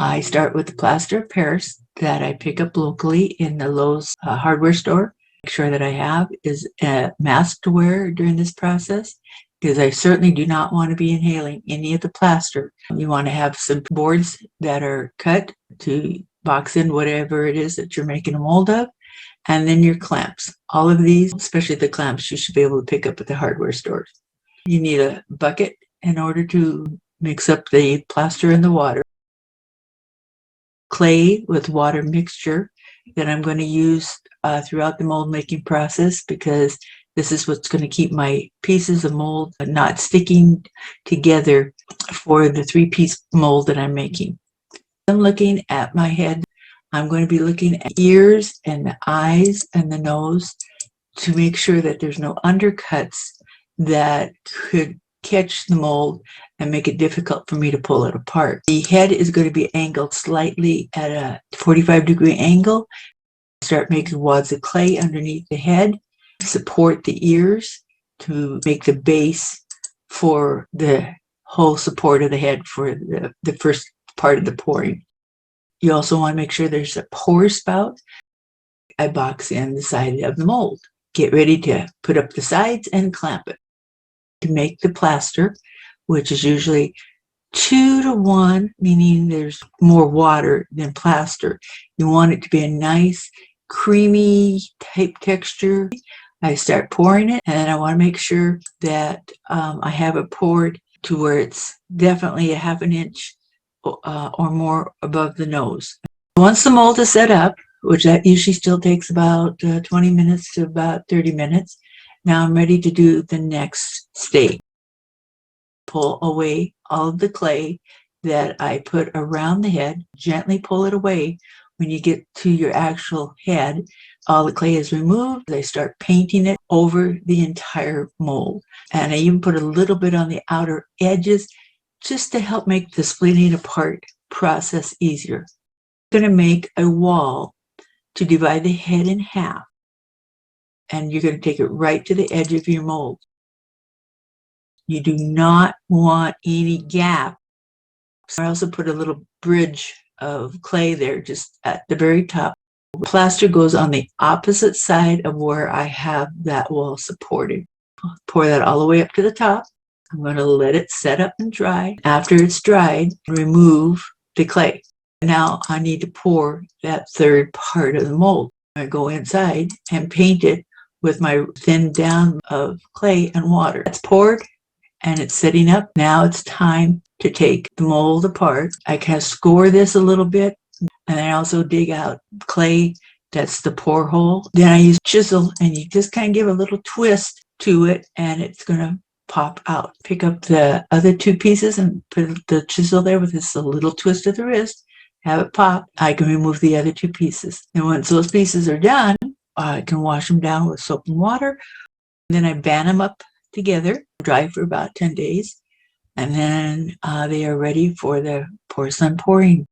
I start with the plaster of Paris that I pick up locally in the Lowe's hardware store. Make sure that I have is a mask to wear during this process because I certainly do not want to be inhaling any of the plaster. You want to have some boards that are cut to box in whatever it is that you're making a mold of, and then your clamps. All of these, especially the clamps, you should be able to pick up at the hardware stores. You need a bucket in order to mix up the plaster and the water. Clay with water mixture that I'm going to use throughout the mold making process because this is what's going to keep my pieces of mold not sticking together for the 3-piece mold that I'm making. I'm looking at my head. I'm going to be looking at ears and the eyes and the nose to make sure that there's no undercuts that could catch the mold and make it difficult for me to pull it apart. The head is going to be angled slightly at a 45-degree angle. Start making wads of clay underneath the head, support the ears to make the base for the whole support of the head for the first part of the pouring. You also want to make sure there's a pour spout. I box in the side of the mold. Get ready to put up the sides and clamp it. To make the plaster, which is usually 2-to-1, meaning there's more water than plaster. You want it to be a nice, creamy type texture. I start pouring it, and I want to make sure that I have it poured to where it's definitely a ½ inch or more above the nose. Once the mold is set up, which that usually still takes about 20 minutes to about 30 minutes, now I'm ready to do the next stage. Pull away all of the clay that I put around the head. Gently pull it away. When you get to your actual head, all the clay is removed. I start painting it over the entire mold. And I even put a little bit on the outer edges just to help make the splitting apart process easier. I'm going to make a wall to divide the head in half. And you're going to take it right to the edge of your mold. You do not want any gap. I also put a little bridge of clay there just at the very top. Plaster goes on the opposite side of where I have that wall supported. Pour that all the way up to the top. I'm going to let it set up and dry. After it's dried, remove the clay. Now I need to pour that third part of the mold. I go inside and paint it with my thin down of clay and water. It's poured and it's setting up. Now it's time to take the mold apart. I can score this a little bit, and I also dig out clay. That's the pour hole. Then I use chisel, and you just kind of give a little twist to it, and it's going to pop out. Pick up the other 2 pieces and put the chisel there with this little twist of the wrist. Have it pop. I can remove the other 2 pieces. And once those pieces are done, I can wash them down with soap and water. Then I band them up together, dry for about 10 days, and then they are ready for the porcelain pouring.